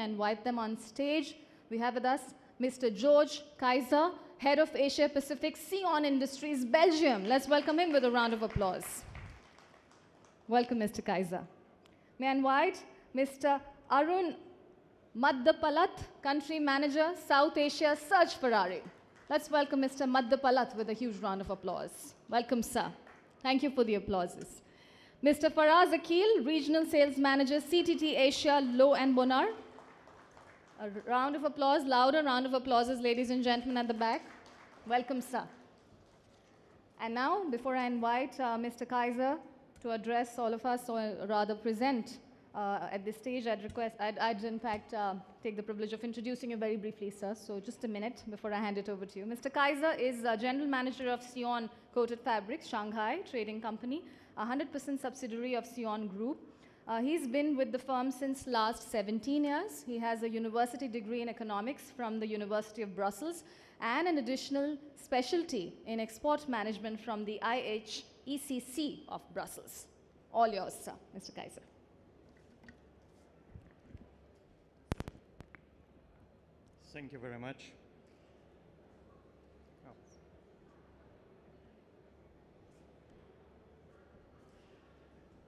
I invite them on stage? We have with us Mr. George Kayser, Head of Asia Pacific SIOEN Industries, Belgium. Let's welcome him with a round of applause. Welcome, Mr. Kayser. May I invite Mr. Arun Maddapalat, Country Manager, South Asia, Search Ferrari. Let's welcome Mr. Maddapalat with a huge round of applause. Welcome, sir. Thank you for the applauses. Mr. Faraz Akil, Regional Sales Manager, CTT Asia, Low and Bonar. A round of applause, louder round of applauses, ladies and gentlemen at the back. Welcome, sir. And now, before I invite Mr. Kayser to address all of us, or rather present at this stage, I'd in fact take the privilege of introducing you very briefly, sir. So just a minute before I hand it over to you. Mr. Kayser is General Manager of SIOEN Coated Fabrics, Shanghai Trading Company, a 100% subsidiary of SIOEN Group. He's been with the firm since last 17 years. He has a university degree in economics from the University of Brussels and an additional specialty in export management from the IESA of Brussels. All yours, sir, Mr. Kayser. Thank you very much.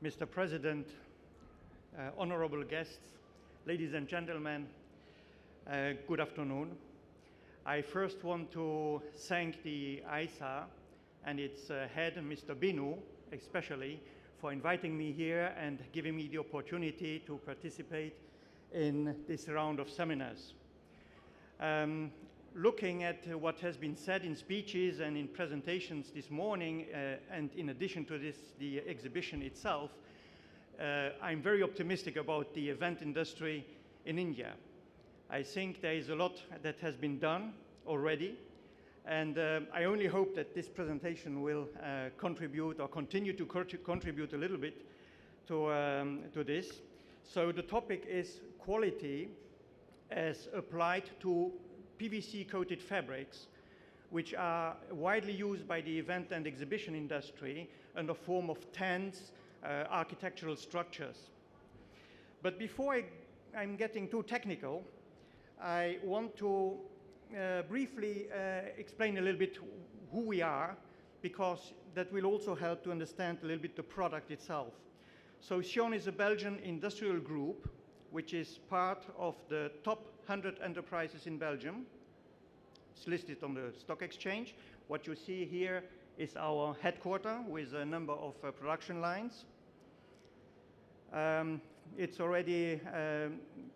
Mr. President, honorable guests, ladies and gentlemen, good afternoon. I first want to thank the IESA and its head, Mr. Binu, especially, for inviting me here and giving me the opportunity to participate in this round of seminars. Looking at what has been said in speeches and in presentations this morning, and in addition to this, the exhibition itself, I'm very optimistic about the event industry in India. I think there is a lot that has been done already, and I only hope that this presentation will contribute or continue to contribute a little bit to this. So the topic is quality as applied to PVC coated fabrics, which are widely used by the event and exhibition industry in the form of tents, architectural structures. But before I'm getting too technical, I want to briefly explain a little bit who we are, because that will also help to understand a little bit the product itself. So SIOEN is a Belgian industrial group which is part of the top 100 enterprises in Belgium. It's listed on the stock exchange. What you see here is our headquarters with a number of production lines. It's already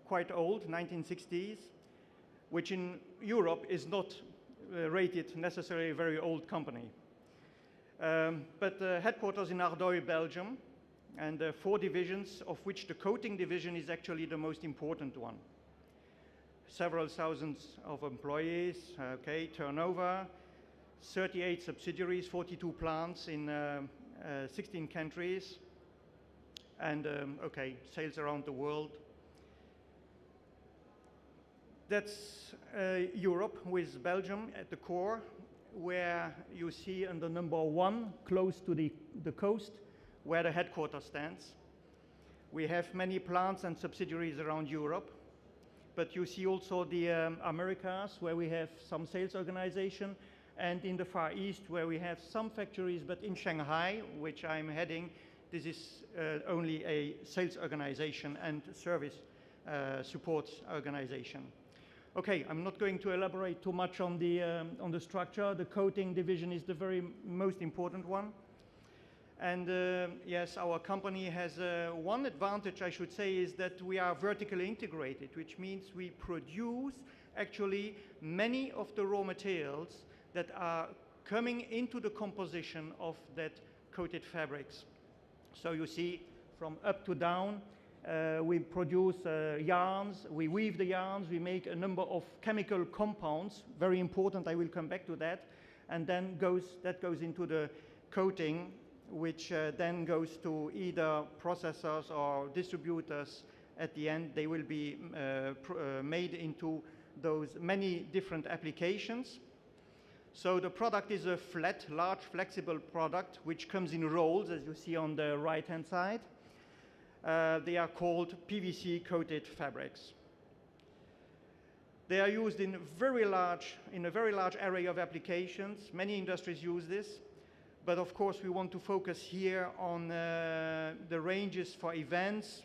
quite old, 1960s, which in Europe is not rated necessarily a very old company. But headquarters in Ardouille, Belgium, and 4 divisions, of which the coating division is actually the most important one. Several thousands of employees, okay, turnover, 38 subsidiaries, 42 plants in 16 countries, and okay, sales around the world. That's Europe, with Belgium at the core, where you see on the number 1, close to the coast, where the headquarters stands. We have many plants and subsidiaries around Europe, but you see also the Americas, where we have some sales organization, and in the Far East, where we have some factories, but in Shanghai, which I'm heading, this is only a sales organization and service support organization. Okay, I'm not going to elaborate too much on the structure. The coating division is the very most important one. And yes, our company has one advantage, I should say, is that we are vertically integrated, which means we produce actually many of the raw materials that are coming into the composition of that coated fabrics. So you see, from up to down, we produce yarns, we weave the yarns, we make a number of chemical compounds, very important, I will come back to that, and then that goes into the coating, which then goes to either processors or distributors. At the end, they will be made into those many different applications. So the product is a flat, large, flexible product, which comes in rolls, as you see on the right-hand side. They are called PVC coated fabrics. They are used in a very large array of applications. Many industries use this. But of course, we want to focus here on the ranges for events.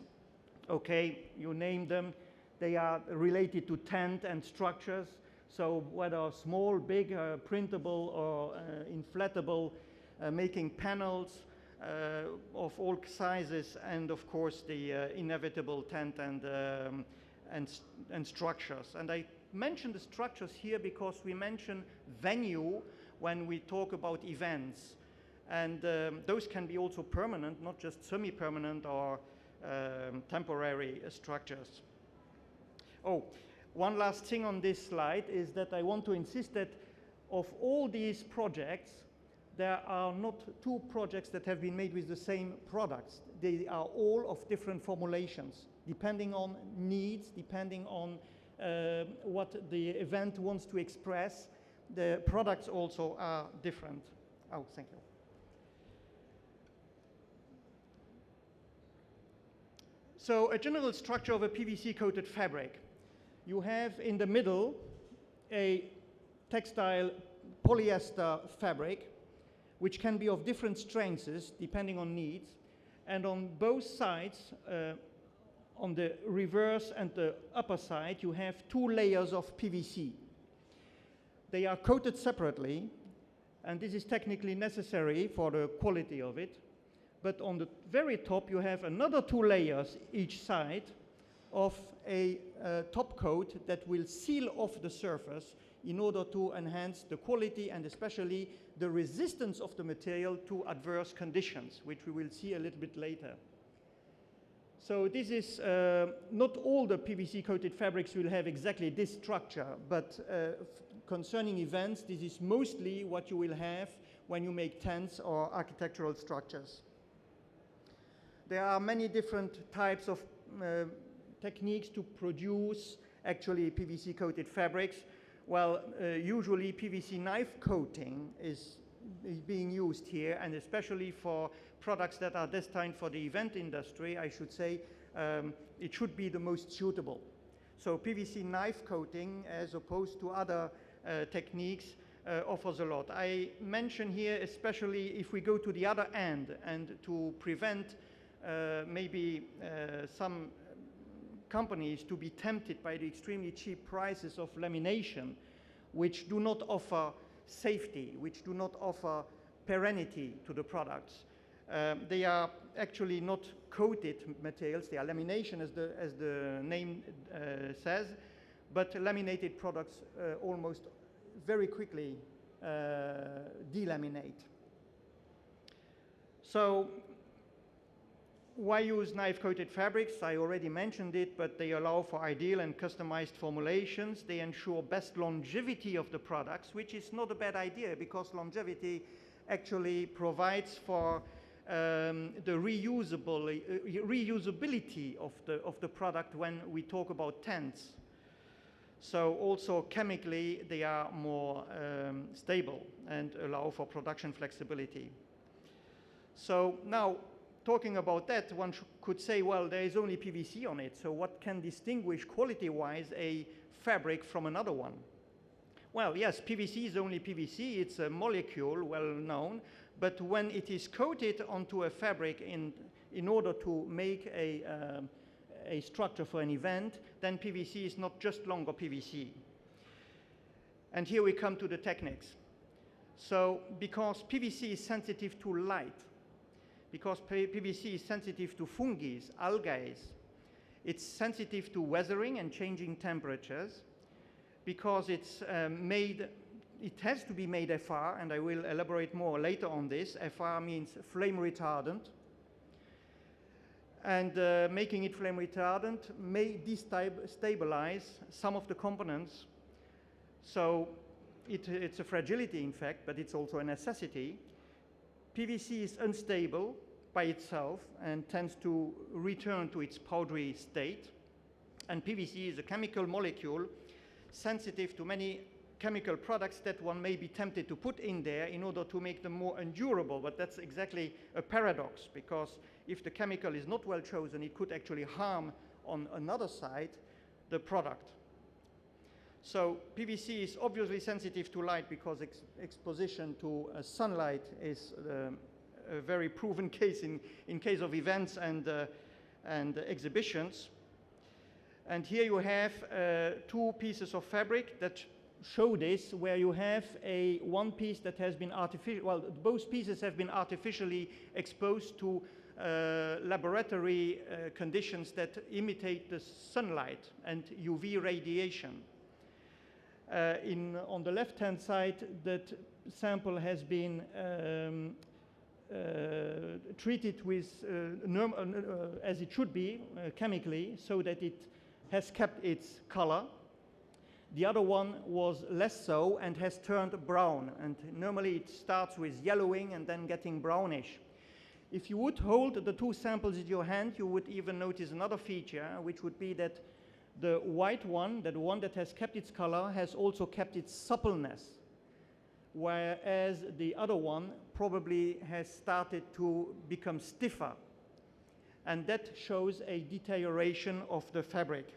Okay, you name them. They are related to tent and structures. So whether small, big, printable, or inflatable, making panels of all sizes, and of course the inevitable tent and structures. And I mention the structures here because we mention venue when we talk about events. And those can be also permanent, not just semi-permanent or temporary structures. Oh, one last thing on this slide is that I want to insist that of all these projects, there are not two projects that have been made with the same products. They are all of different formulations, depending on needs, depending on what the event wants to express. The products also are different. Oh, thank you. So a general structure of a PVC-coated fabric. You have in the middle a textile polyester fabric, which can be of different strengths depending on needs. And on both sides, on the reverse and the upper side, you have two layers of PVC. They are coated separately, and this is technically necessary for the quality of it. But on the very top, you have another two layers each side of a top coat that will seal off the surface in order to enhance the quality and especially the resistance of the material to adverse conditions, which we will see a little bit later. So this is, not all the PVC-coated fabrics will have exactly this structure, but concerning events, this is mostly what you will have when you make tents or architectural structures. There are many different types of techniques to produce actually PVC-coated fabrics. Well, usually PVC knife coating is being used here, and especially for products that are destined for the event industry, I should say, it should be the most suitable. So PVC knife coating, as opposed to other techniques, offers a lot. I mention here, especially if we go to the other end and to prevent maybe some companies to be tempted by the extremely cheap prices of lamination, which do not offer safety, which do not offer perennity to the products. They are actually not coated materials. They are lamination, as the name says, but laminated products almost very quickly delaminate. So why use knife-coated fabrics? I already mentioned it, but they allow for ideal and customized formulations. They ensure best longevity of the products, which is not a bad idea because longevity actually provides for the reusability of the product when we talk about tents. So also chemically, they are more stable and allow for production flexibility. So now, talking about that, one could say, well, there is only PVC on it, so what can distinguish quality-wise a fabric from another one? Well, yes, PVC is only PVC. It's a molecule, well known, but when it is coated onto a fabric in order to make a structure for an event, then PVC is not just longer PVC. And here we come to the techniques. So because PVC is sensitive to light, because PVC is sensitive to fungi, algae, it's sensitive to weathering and changing temperatures, because it has to be made FR, and I will elaborate more later on this. FR means flame retardant, and making it flame retardant may destabilize some of the components. So it's a fragility, in fact, but it's also a necessity. PVC is unstable by itself and tends to return to its powdery state. And PVC is a chemical molecule sensitive to many chemical products that one may be tempted to put in there in order to make them more endurable. But that's exactly a paradox, because if the chemical is not well chosen, it could actually harm on another side the product. So PVC is obviously sensitive to light because exposition to sunlight is a very proven case in case of events and exhibitions. And here you have two pieces of fabric that show this, where you have one piece that has been both pieces have been artificially exposed to laboratory conditions that imitate the sunlight and UV radiation. On the left-hand side, that sample has been treated with as it should be chemically, so that it has kept its color. The other one was less so and has turned brown, and normally it starts with yellowing and then getting brownish. If you would hold the two samples in your hand, you would even notice another feature, which would be that the white one, the one that has kept its color, has also kept its suppleness, whereas the other one probably has started to become stiffer, and that shows a deterioration of the fabric.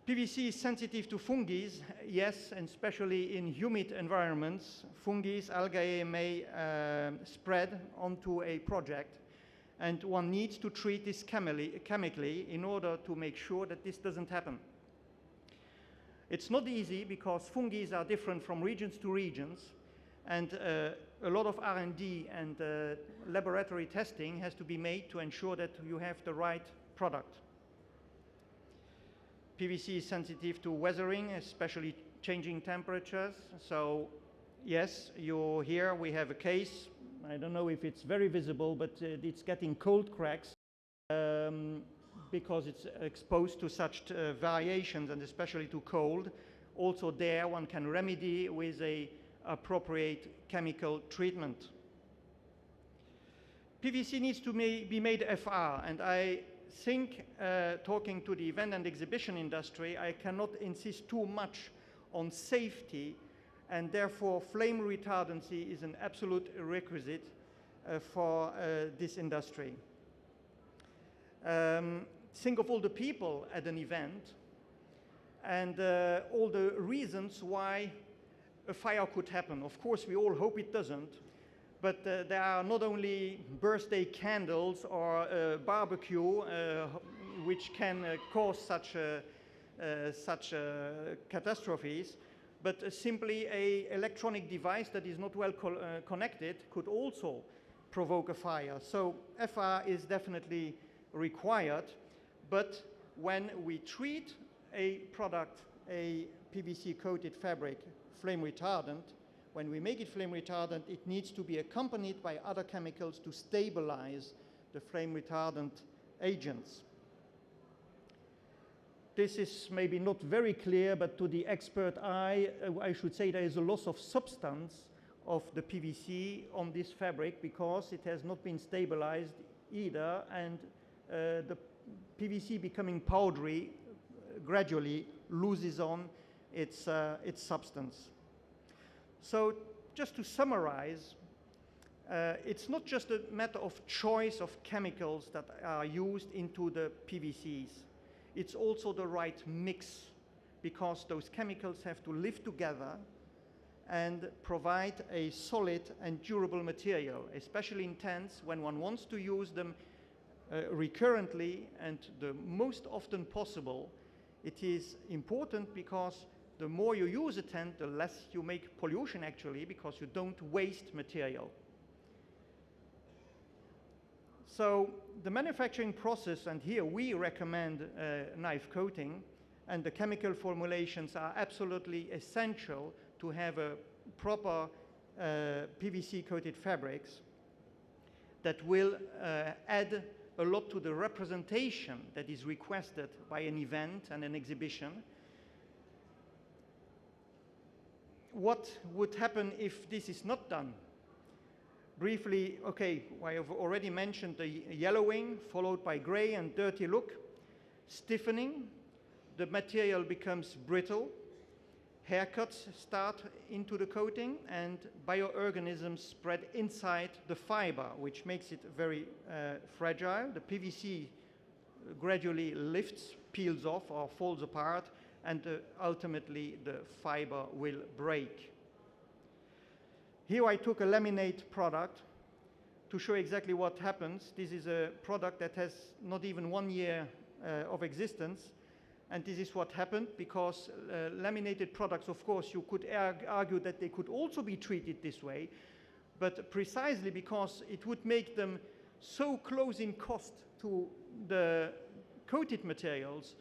PVC is sensitive to fungi, yes, and especially in humid environments. Fungi, algae may spread onto a project, and one needs to treat this chemically in order to make sure that this doesn't happen. It's not easy because fungi are different from regions to regions, and a lot of R&D and laboratory testing has to be made to ensure that you have the right product. PVC is sensitive to weathering, especially changing temperatures. So yes, here we have a case. I don't know if it's very visible, but it's getting cold cracks because it's exposed to such variations, and especially to cold. Also there one can remedy with an appropriate chemical treatment. PVC needs to be made FR, and I think, talking to the event and exhibition industry, I cannot insist too much on safety, and therefore flame retardancy is an absolute requisite for this industry. Think of all the people at an event and all the reasons why a fire could happen. Of course, we all hope it doesn't. But there are not only birthday candles or barbecue which can cause such catastrophes, but simply an electronic device that is not well connected could also provoke a fire. So FR is definitely required, but when we treat a product, a PVC-coated fabric, flame retardant, when we make it flame retardant, it needs to be accompanied by other chemicals to stabilize the flame retardant agents. This is maybe not very clear, but to the expert eye, I should say there is a loss of substance of the PVC on this fabric because it has not been stabilized either, and the PVC becoming powdery gradually loses on its substance. So just to summarize, it's not just a matter of choice of chemicals that are used into the PVCs. It's also the right mix, because those chemicals have to live together and provide a solid and durable material, especially in tents when one wants to use them recurrently and the most often possible. It is important because the more you use a tent, the less you make pollution actually, because you don't waste material. So the manufacturing process, and here we recommend knife coating, and the chemical formulations are absolutely essential to have a proper PVC coated fabrics that will add a lot to the representation that is requested by an event and an exhibition. What would happen if this is not done? Briefly, okay, I have already mentioned the yellowing, followed by gray and dirty look, stiffening, the material becomes brittle, haircuts start into the coating, and bioorganisms spread inside the fiber, which makes it very fragile. The PVC gradually lifts peels off or falls apart, and ultimately the fiber will break. Here I took a laminate product to show exactly what happens. This is a product that has not even 1 year of existence, and this is what happened, because laminated products, of course, you could argue that they could also be treated this way, but precisely because it would make them so close in cost to the coated materials,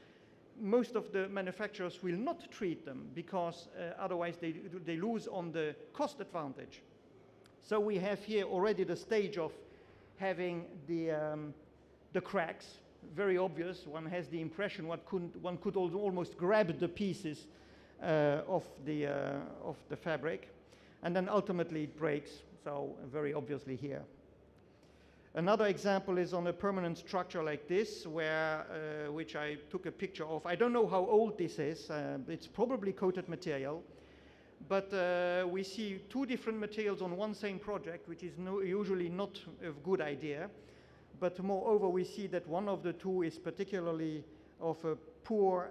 most of the manufacturers will not treat them, because otherwise they lose on the cost advantage. So we have here already the stage of having the cracks, very obvious. One has the impression one could almost grab the pieces of the fabric, and then ultimately it breaks, so very obviously here. Another example is on a permanent structure like this, where, which I took a picture of. I don't know how old this is. It's probably coated material. But we see two different materials on one same project, which is usually not a good idea. But moreover, we see that one of the two is particularly of a poor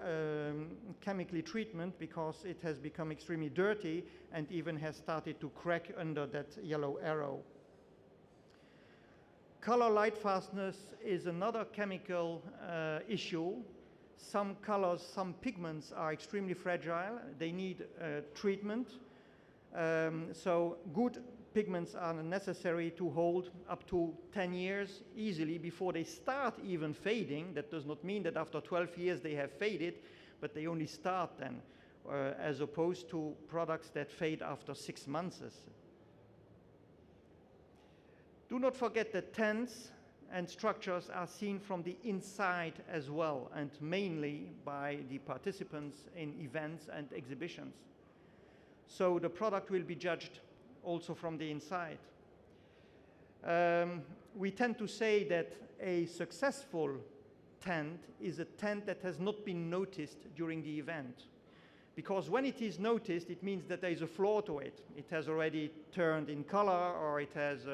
chemically treatment, because it has become extremely dirty and even has started to crack under that yellow arrow. Color light fastness is another chemical issue. Some colors, some pigments are extremely fragile. They need treatment. So good pigments are necessary to hold up to 10 years easily before they start even fading. That does not mean that after 12 years they have faded, but they only start then, as opposed to products that fade after 6 months. Do not forget that tents and structures are seen from the inside as well, and mainly by the participants in events and exhibitions. So the product will be judged also from the inside. We tend to say that a successful tent is a tent that has not been noticed during the event. Because when it is noticed, it means that there is a flaw to it. It has already turned in color, or it has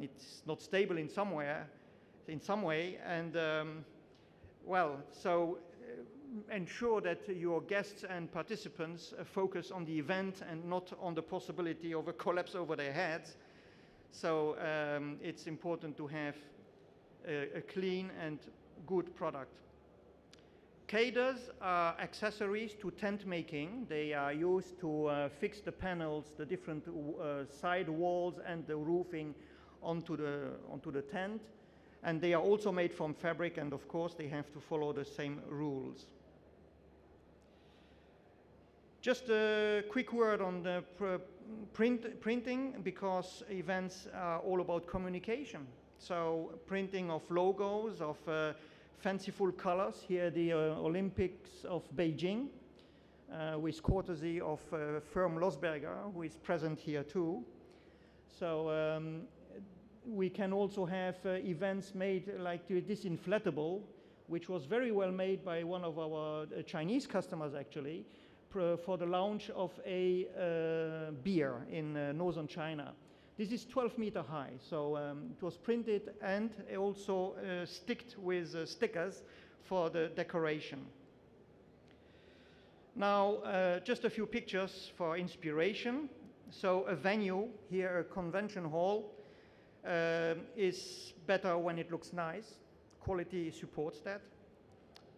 it's not stable in some way, and well, so ensure that your guests and participants focus on the event and not on the possibility of a collapse over their heads. So it's important to have a clean and good product. Cadres are accessories to tent making. They are used to fix the panels, the different side walls and the roofing onto the tent. And they are also made from fabric, and of course they have to follow the same rules. Just a quick word on the printing, because events are all about communication. So printing of logos, of fanciful colors. Here the Olympics of Beijing, with courtesy of firm Losberger, who is present here too. So we can also have events made like this inflatable, which was very well made by one of our Chinese customers actually, for the launch of a beer in northern China. This is 12 meter high, so it was printed and also sticked with stickers for the decoration. Now, just a few pictures for inspiration. So a venue, here a convention hall, is better when it looks nice. Quality supports that.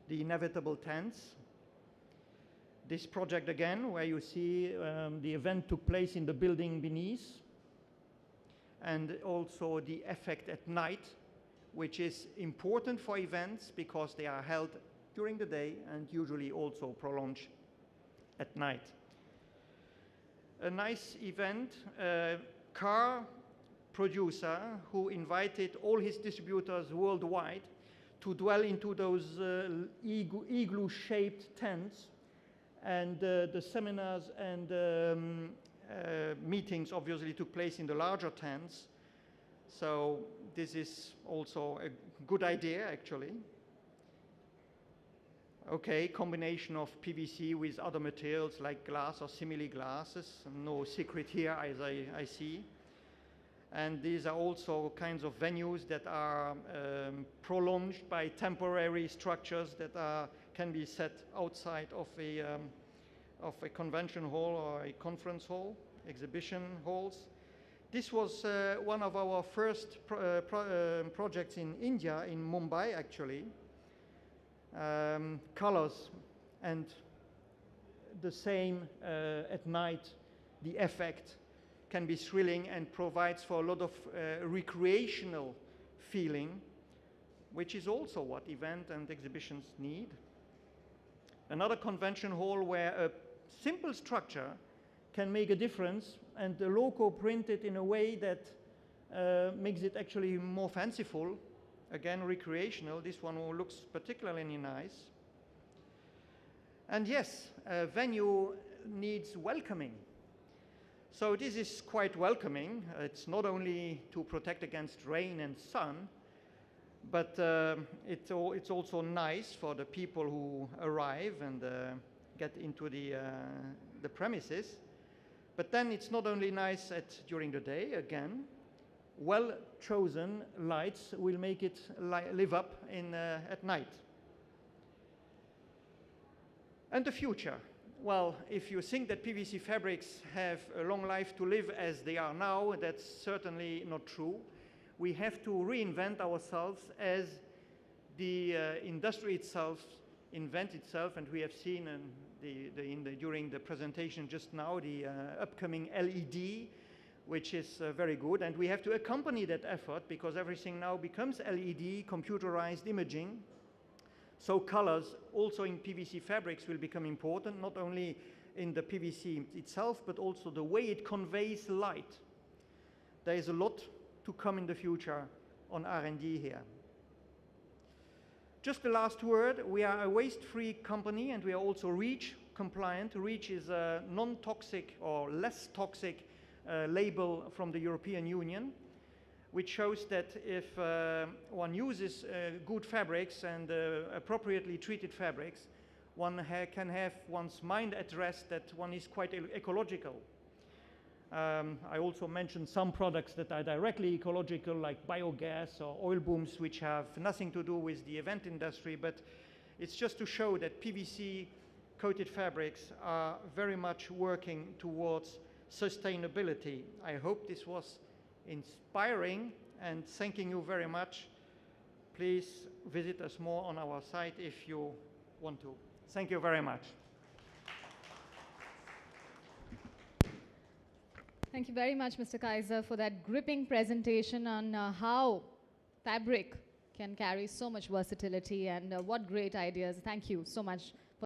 The inevitable tents. This project again, where you see the event took place in the building beneath. And also the effect at night, which is important for events because they are held during the day and usually also prolonged at night. A nice event, car producer who invited all his distributors worldwide to dwell into those igloo-shaped tents, and the seminars and meetings obviously took place in the larger tents. So this is also a good idea actually. Okay, combination of PVC with other materials like glass or simili glasses. No secret here as I see. And these are also kinds of venues that are prolonged by temporary structures that can be set outside of a convention hall or a conference hall, exhibition halls. This was one of our first projects in India, in Mumbai actually. Colors and the same at night, the effect can be thrilling and provides for a lot of recreational feeling, which is also what event and exhibitions need. Another convention hall where a simple structure can make a difference, and the logo printed in a way that makes it actually more fanciful, again recreational. This one looks particularly nice. And yes, a venue needs welcoming. So this is quite welcoming. It's not only to protect against rain and sun, but it's also nice for the people who arrive and get into the premises. But then it's not only nice during the day, again, well-chosen lights will make it live up at night. And the future. Well, if you think that PVC fabrics have a long life to live as they are now, that's certainly not true. We have to reinvent ourselves as the industry itself invents itself, and we have seen during the presentation just now the upcoming LED, which is very good, and we have to accompany that effort because everything now becomes LED, computerized imaging. So colors also in PVC fabrics will become important, not only in the PVC itself, but also the way it conveys light. There is a lot to come in the future on R&D here. Just the last word, we are a waste-free company and we are also REACH compliant. REACH is a non-toxic or less toxic label from the European Union, which shows that if one uses good fabrics and appropriately treated fabrics, one can have one's mind at rest that one is quite ecological. I also mentioned some products that are directly ecological, like biogas or oil booms, which have nothing to do with the event industry, but it's just to show that PVC-coated fabrics are very much working towards sustainability. I hope this was inspiring, and thanking you very much. Please visit us more on our site if you want to. Thank you very much. Thank you very much, Mr. Kayser, for that gripping presentation on how fabric can carry so much versatility and what great ideas. Thank you so much.